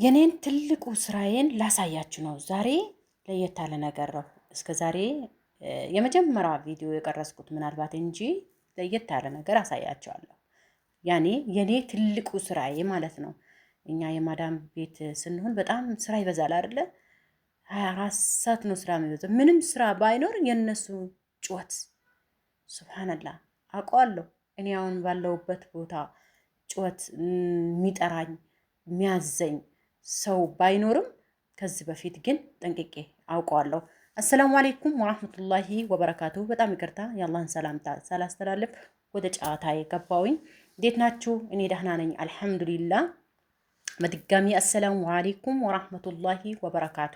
የኔን ትልቁ ስራዬን ላሳያችሁ ነው። ዛሬ ለየት ያለ ነገር ነው። እስከ ዛሬ የመጀመሪያ ቪዲዮ የቀረጽኩት ምናልባት እንጂ ለየት ያለ ነገር አሳያችኋለሁ። ያኔ የኔ ትልቁ ስራዬ ማለት ነው። እኛ የማዳም ቤት ስንሆን በጣም ስራ ይበዛል አይደለ? 24 ሰዓት ነው ስራ የሚበዛው። ምንም ስራ ባይኖር የነሱ ጩኸት ሱብሃንአላህ አውቀዋለሁ። እኔ አሁን ባለሁበት ቦታ ጩኸት የሚጠራኝ የሚያዘኝ ሰው ባይኖርም ከዚህ በፊት ግን ጠንቅቄ አውቀዋለሁ። አሰላሙ አለይኩም ወራህመቱላሂ ወበረካቱ። በጣም ይቅርታ የአላህን ሰላምታ ሳላስተላልፍ ወደ ጨዋታ የገባውኝ። እንዴት ናችሁ? እኔ ደህና ነኝ አልሐምዱሊላህ። በድጋሚ አሰላሙ አለይኩም ወራህመቱላሂ ወበረካቱ።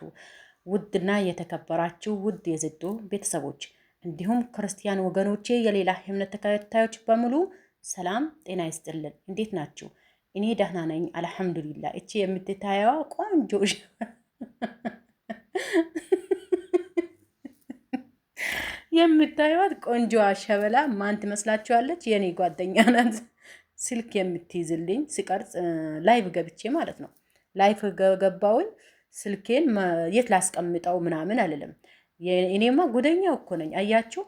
ውድና የተከበራችሁ ውድ የዝዱ ቤተሰቦች እንዲሁም ክርስቲያን ወገኖቼ የሌላ እምነት ተከታዮች በሙሉ ሰላም ጤና ይስጥልን። እንዴት ናችሁ? እኔ ደህና ነኝ አልሐምዱሊላህ። እቺ የምትታየዋ ቆንጆ የምታዩት ቆንጆዋ ሸበላ ማን ትመስላችኋለች? የኔ ጓደኛ ናት። ስልክ የምትይዝልኝ ሲቀርጽ ላይቭ ገብቼ ማለት ነው። ላይቭ ገባውኝ ስልኬን የት ላስቀምጠው ምናምን አልልም። እኔማ ጉደኛው እኮ ነኝ። አያችሁ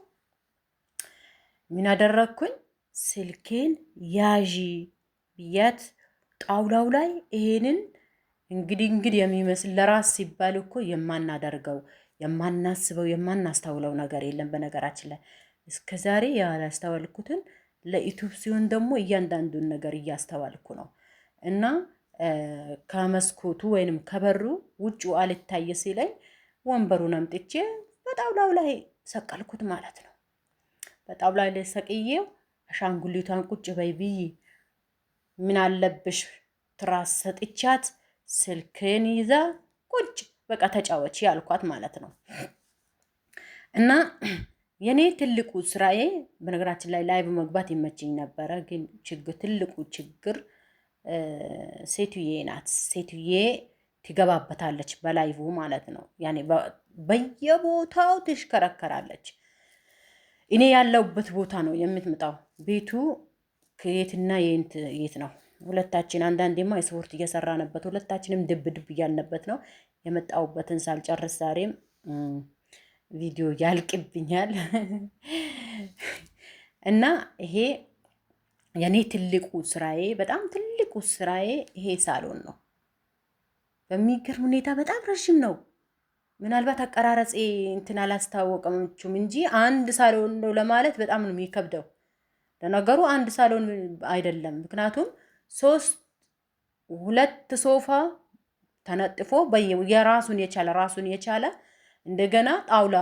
ምን አደረኩኝ? ስልኬን ያዢ ብያት ጣውላው ላይ ይሄንን እንግዲህ የሚመስል ለራስ ሲባል እኮ የማናደርገው የማናስበው የማናስተውለው ነገር የለም። በነገራችን ላይ እስከዛሬ ያላስተዋልኩትን ለዩቲዩብ ሲሆን ደግሞ እያንዳንዱን ነገር እያስተዋልኩ ነው። እና ከመስኮቱ ወይንም ከበሩ ውጭ አልታየ ሲለኝ ወንበሩን አምጥቼ በጣውላው ላይ ሰቀልኩት ማለት ነው። በጣውላው ላይ ሰቅዬው አሻንጉሊቷን ቁጭ በይ ብዬ ምን አለብሽ ትራስ ሰጥቻት ስልክን ይዛ ቁጭ በቃ ተጫወች ያልኳት ማለት ነው። እና የኔ ትልቁ ስራዬ በነገራችን ላይ ላይቭ መግባት ይመችኝ ነበረ፣ ግን ትልቁ ችግር ሴትዬ ናት። ሴትዬ ትገባበታለች በላይቭ ማለት ነው። ያኔ በየቦታው ትሽከረከራለች። እኔ ያለሁበት ቦታ ነው የምትመጣው። ቤቱ ከየትና የት ነው? ሁለታችን አንዳንዴማ የስፖርት እየሰራንበት ሁለታችንም ድብ እያልንበት ነው። የመጣሁበትን ሳልጨርስ ዛሬም ቪዲዮ ያልቅብኛል። እና ይሄ የኔ ትልቁ ስራዬ በጣም ትልቁ ስራዬ ይሄ ሳሎን ነው። በሚገርም ሁኔታ በጣም ረዥም ነው። ምናልባት አቀራረጼ እንትን አላስታወቀምችም እንጂ አንድ ሳሎን ነው ለማለት በጣም ነው የሚከብደው። ለነገሩ አንድ ሳሎን አይደለም፣ ምክንያቱም ሁለት ሶፋ ተነጥፎ የራሱን የቻለ እንደገና ጣውላ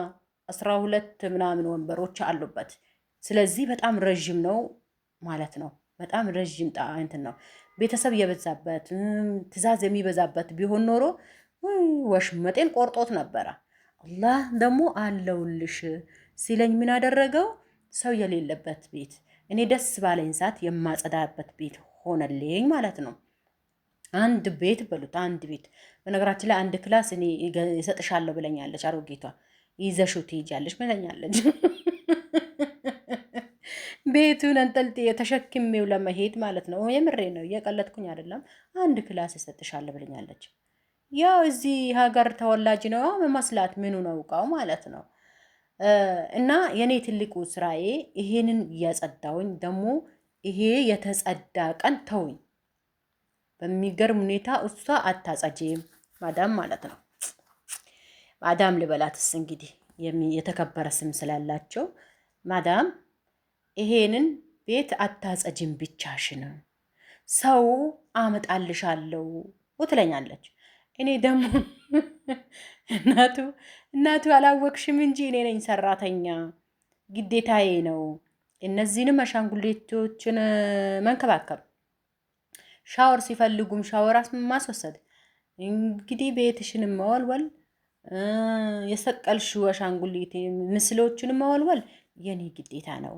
12 ምናምን ወንበሮች አሉበት። ስለዚህ በጣም ረዥም ነው ማለት ነው። በጣም ረዥም እንትን ነው። ቤተሰብ የበዛበት ትዕዛዝ የሚበዛበት ቢሆን ኖሮ ወሽመጤን ቆርጦት ነበረ። አላህ ደግሞ አለውልሽ ሲለኝ ምን አደረገው? ሰው የሌለበት ቤት እኔ ደስ ባለኝ ሰዓት የማጸዳበት ቤት ሆነልኝ ማለት ነው። አንድ ቤት በሉት አንድ ቤት። በነገራችን ላይ አንድ ክላስ እኔ እሰጥሻለሁ ብለኛለች አሮጌቷ። ይዘሽው ትሄጃለሽ ብለኛለች። ቤቱን አንጠልጥዬ ተሸክሜው ለመሄድ ማለት ነው። የምሬ ነው፣ እየቀለድኩኝ አይደለም። አንድ ክላስ እሰጥሻለሁ ብለኛለች። ያው እዚህ ሀገር ተወላጅ ነው መመስላት ምኑን አውቃው ማለት ነው። እና የኔ ትልቁ ስራዬ ይሄንን እያጸዳውኝ ደግሞ ይሄ የተጸዳ ቀን ተውኝ። በሚገርም ሁኔታ እሷ አታጸጂም ማዳም ማለት ነው። ማዳም ልበላትስ እንግዲህ የተከበረ ስም ስላላቸው ማዳም ይሄንን ቤት አታጸጂም ብቻሽን፣ ሰው አመጣልሻለሁ ትለኛለች። እኔ ደግሞ እናቱ አላወቅሽም እንጂ እኔ ነኝ ሰራተኛ፣ ግዴታዬ ነው እነዚህንም አሻንጉሊቶችን መንከባከብ፣ ሻወር ሲፈልጉም ሻወር ማስወሰድ፣ እንግዲህ ቤትሽን መወልወል፣ የሰቀልሽው አሻንጉሊት ምስሎችን መወልወል የኔ ግዴታ ነው።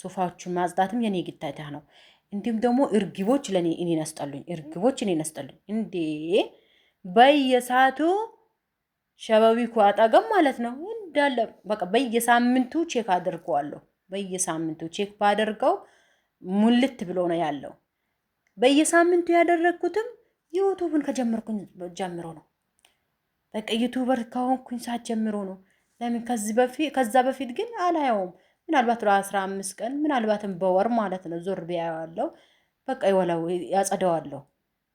ሶፋዎቹን ማጽዳትም የኔ ግዴታ ነው። እንዲሁም ደግሞ እርግቦች እኔን አስጠሉኝ። እንዴ በየሰዓቱ ሸበቢኩ አጠገብ ማለት ነው እንዳለ በቃ በየሳምንቱ ቼክ አድርገዋለሁ። በየሳምንቱ ቼክ ባደርገው ሙልት ብሎ ነው ያለው። በየሳምንቱ ያደረግኩትም ዩቱብን ከጀመርኩኝ ጀምሮ ነው። በቃ ዩቱበር ከሆንኩኝ ሰዓት ጀምሮ ነው። ለምን ከዛ በፊት ግን አላየውም። ምናልባት ለ15 ቀን ምናልባትም በወር ማለት ነው ዞር ቢያየዋለሁ። በቃ ይወላው ያጸደዋለሁ።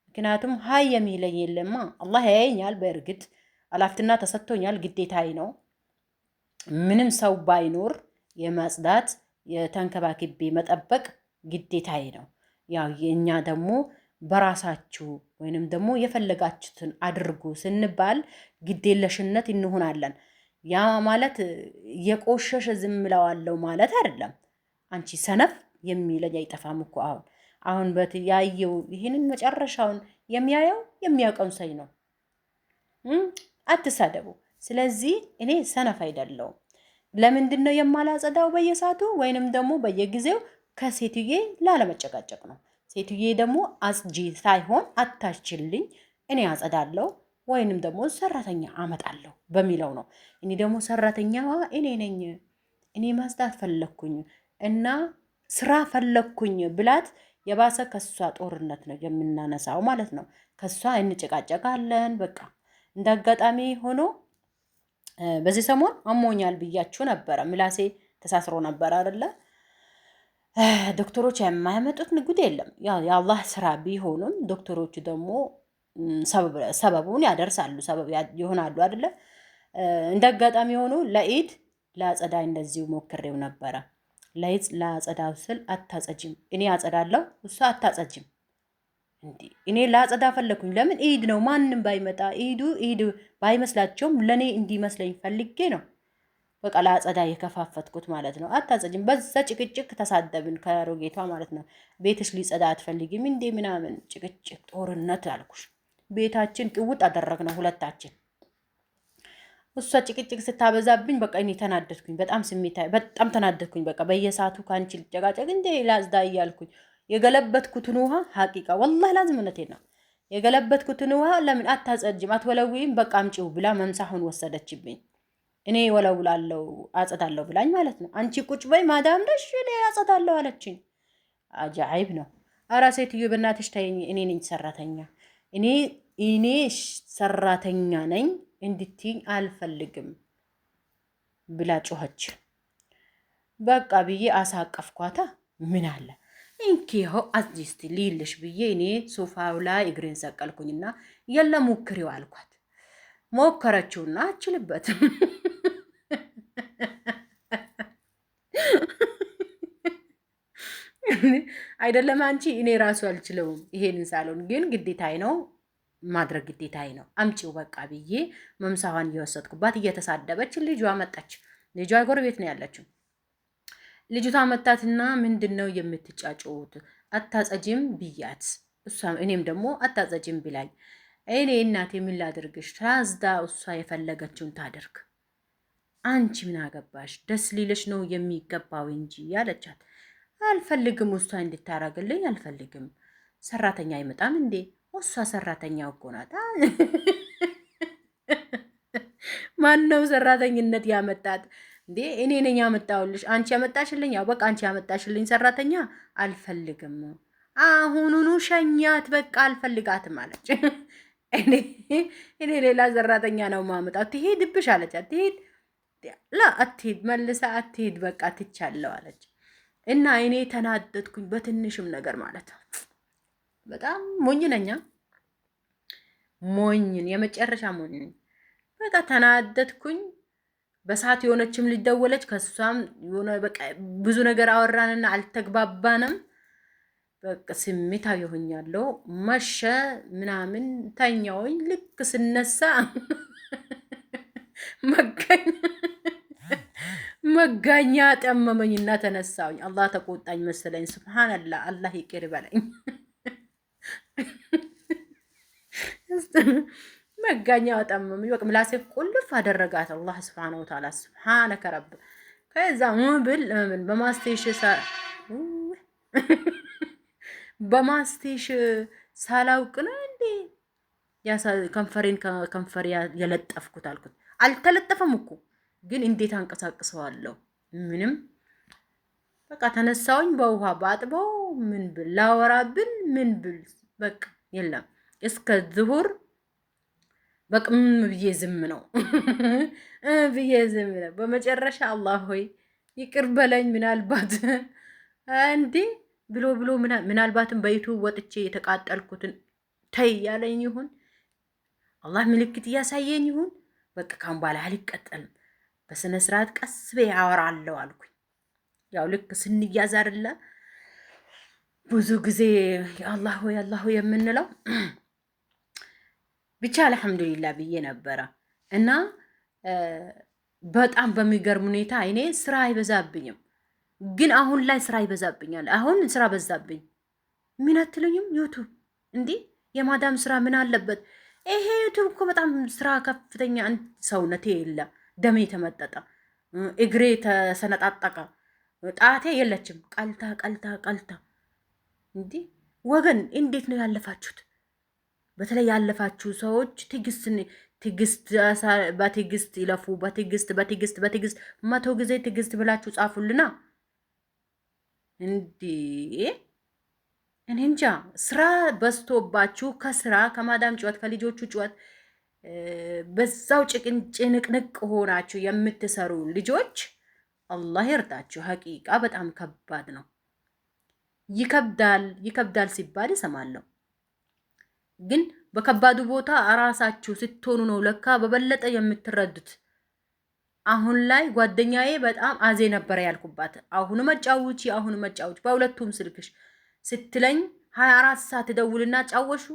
ምክንያቱም ሀይ የሚለኝ የለማ። አላህ ያየኛል። በእርግጥ አላፍትና ተሰጥቶኛል፣ ግዴታዬ ነው። ምንም ሰው ባይኖር የማጽዳት የተንከባክቤ መጠበቅ ግዴታዬ ነው። ያው የእኛ ደግሞ በራሳችሁ ወይንም ደግሞ የፈለጋችሁትን አድርጉ ስንባል ግዴለሽነት እንሆናለን። ያ ማለት የቆሸሸ ዝም እለዋለሁ ማለት አይደለም። አንቺ ሰነፍ የሚለኝ አይጠፋም እኮ አሁን ያየው ይህንን መጨረሻውን የሚያየው የሚያውቀውን ሰይ ነው። አትሳደቡ። ስለዚህ እኔ ሰነፍ አይደለሁም። ለምንድን ነው የማላጸዳው በየሰዓቱ ወይንም ደግሞ በየጊዜው? ከሴትዬ ላለመጨቃጨቅ ነው። ሴትዬ ደግሞ አጽጂ ሳይሆን አታችልኝ፣ እኔ አጸዳለሁ ወይንም ደግሞ ሰራተኛ አመጣለሁ በሚለው ነው። እኔ ደግሞ ሰራተኛዋ እኔ ነኝ። እኔ ማጽዳት ፈለኩኝ እና ስራ ፈለኩኝ ብላት የባሰ ከሷ ጦርነት ነው የምናነሳው ማለት ነው። ከሷ እንጨቃጨቃለን። በቃ እንደ አጋጣሚ ሆኖ በዚህ ሰሞን አሞኛል ብያችሁ ነበረ። ምላሴ ተሳስሮ ነበር አይደለ? ዶክተሮች የማያመጡት ንጉድ የለም። ያው የአላህ ስራ ቢሆኑም ዶክተሮቹ ደግሞ ሰበቡን ያደርሳሉ፣ ሰበብ ይሆናሉ አይደለ? እንደ አጋጣሚ ሆኖ ለኢድ ለአጸዳ እንደዚሁ ሞክሬው ነበረ። ለኢድ ለአጸዳው ስል አታጸጅም፣ እኔ አጸዳለሁ፣ እሷ አታጸጅም። እኔ ላጸዳ ፈለኩኝ። ለምን ኢድ ነው፣ ማንም ባይመጣ ኢድ ባይመስላቸውም ለኔ እንዲመስለኝ ፈልጌ ነው። በቃ ላጸዳ የከፋፈትኩት ማለት ነው። አታጸጅም። በዛ ጭቅጭቅ ተሳደብን ከሮጌቷ ማለት ነው። ቤትሽ ሊጸዳ አትፈልጊም እንዴ ምናምን ጭቅጭቅ፣ ጦርነት አልኩሽ። ቤታችን ቅውጥ አደረግነው ሁለታችን። እሷ ጭቅጭቅ ስታበዛብኝ በቃ እኔ ተናደድኩኝ። በጣም ተናደድኩኝ። በቃ በየሰዓቱ ከአንቺ ልጨቃጨቅ እንዴ ላጽዳ እያልኩኝ የገለበትኩትን ውሃ ሀቂቃ ወላሂ ላዝምነቴ ነው የገለበትኩትን ውሃ ለምን አታጸጅም አትወለውይም? በቃ አምጪው ብላ መምሳሁን ወሰደችብኝ። እኔ ወለውላለሁ አጸዳለሁ ብላኝ ማለት ነው። አንቺ ቁጭ በይ ማዳም ነሽ፣ እኔ አጸዳለሁ አለችኝ። አጃይብ ነው። አራ ሴትዮ በእናትሽ ተይኝ፣ እኔ ነኝ ሰራተኛ፣ እኔ ሰራተኛ ነኝ እንድትይኝ አልፈልግም ብላ ጮኸች። በቃ ብዬ አሳቀፍኳታ። ምን አለ እንኪ ይኸው አዚስቲ ሊልሽ ብዬ እኔ ሶፋው ላይ እግሬን ሰቀልኩኝና የለ ሞክሪው አልኳት። ሞከረችውና አችልበትም። አይደለም አንቺ እኔ ራሱ አልችለውም ይሄንን ሳሎን፣ ግን ግዴታዬ ነው ማድረግ ግዴታዬ ነው። አምጪው በቃ ብዬ መምሳዋን እየወሰድኩባት እየተሳደበች ልጇ መጣች። ልጇ ጎረቤት ነው ያለችው። ልጅቷ መጣትና ምንድነው የምትጫጩት? አታጸጅም ብያት፣ እኔም ደግሞ አታጸጅም ብላኝ፣ እኔ እናቴ ምን ላድርግሽ? ታዝዳ እሷ የፈለገችውን ታደርግ፣ አንቺ ምን አገባሽ? ደስ ሊልሽ ነው የሚገባው እንጂ ያለቻት። አልፈልግም፣ እሷ እንድታረግልኝ አልፈልግም። ሰራተኛ አይመጣም እንዴ? እሷ ሰራተኛ እኮ ናት። ማነው ሰራተኝነት ያመጣት እንዴ? እኔ ነኝ ያመጣውልሽ። አንቺ ያመጣሽልኝ? ያው በቃ አንቺ ያመጣሽልኝ ሰራተኛ አልፈልግም። አሁኑኑ ሸኛት፣ በቃ አልፈልጋትም አለች። እኔ ሌላ ሰራተኛ ነው ማመጣው። ትሄድብሽ አለቻት። ትሄድ ላ አትሄድ፣ መልሳ አትሄድ፣ በቃ ትቻለው አለች። እና እኔ ተናደድኩኝ በትንሽም ነገር ማለት ነው። በጣም ሞኝ ነኛ፣ ሞኝን የመጨረሻ ሞኝ ነኝ። በቃ ተናደድኩኝ። በሰዓት የሆነችም ሊደወለች ከሷም የሆነ በቃ ብዙ ነገር አወራንና አልተግባባንም። በቃ ስሜታዊ ሆኛለሁ። መሸ ምናምን ተኛውኝ። ልክ ስነሳ መጋኛ ጠመመኝና ተነሳውኝ። አላህ ተቆጣኝ መሰለኝ። ሱብሃንአላህ፣ አላህ ይቅር በለኝ። መጋኛ ጠመመኝ። በቃ ምላሴ ቁልፍ አደረጋት አላህ ሱብሃነሁ ወተዓላ። ሱብሃነከ ረብ። ከዛ በማስቴሽ ሳላውቅ ነው እንዴ ከንፈሬን ከንፈር የለጠፍኩት አልኩት። አልተለጠፈም እኮ ግን እንዴት አንቀሳቅሰዋለሁ? ምንም በቃ ተነሳውኝ። በውሃ ባጥበው ምን ብል ላወራብን ምን ብል በቃ የለም። እስከ ዝሁር በቅም ብዬ ዝም ነው ብዬ ዝም ነው። በመጨረሻ አላህ ሆይ ይቅር በለኝ ምናልባት እንዴ ብሎ ምናልባትም በዩቱብ ወጥቼ የተቃጠልኩትን ተይ ያለኝ ይሁን አላህ ምልክት እያሳየኝ ይሁን። በቃ ካሁን በኋላ አልቀጠልም፣ በስነ ስርዓት ቀስ በይ አወራለሁ አልኩኝ። ያው ልክ ስንያዝ አይደለ ብዙ ጊዜ አላህ ሆይ የምንለው ብቻ አልሐምዱሊላህ ብዬ ነበረ እና በጣም በሚገርም ሁኔታ እኔ ስራ አይበዛብኝም፣ ግን አሁን ላይ ስራ ይበዛብኛል። አሁን ስራ በዛብኝ። ምን አትሉኝም? ዩቱብ እንዲህ የማዳም ስራ ምን አለበት? ይሄ ዩቱብ እኮ በጣም ስራ ከፍተኛ። ሰውነቴ የለ ደሜ ተመጠጠ፣ እግሬ ተሰነጣጠቀ፣ ጣቴ የለችም። ቀልታ እንዲህ ወገን እንዴት ነው ያለፋችሁት? በተለይ ያለፋችሁ ሰዎች በትዕግስት ይለፉ። በትዕግስት 100 ጊዜ ትዕግስት ብላችሁ ጻፉልና። እንዲህ እኔ እንጃ ስራ በዝቶባችሁ ከማዳም ጭወት ከልጆቹ ጭወት በዛው ጭንቅንቅ ሆናችሁ የምትሰሩ ልጆች አላህ ይርዳችሁ። ሀቂቃ በጣም ከባድ ነው። ይከብዳል ሲባል እሰማለሁ። ግን በከባዱ ቦታ እራሳችሁ ስትሆኑ ነው ለካ በበለጠ የምትረዱት። አሁን ላይ ጓደኛዬ በጣም አዜ ነበረ ያልኩባት፣ አሁን መጫውቺ በሁለቱም ስልክሽ ስትለኝ 24 ሰዓት ደውልና ጫወሹ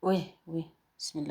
ወይ ብስሚላ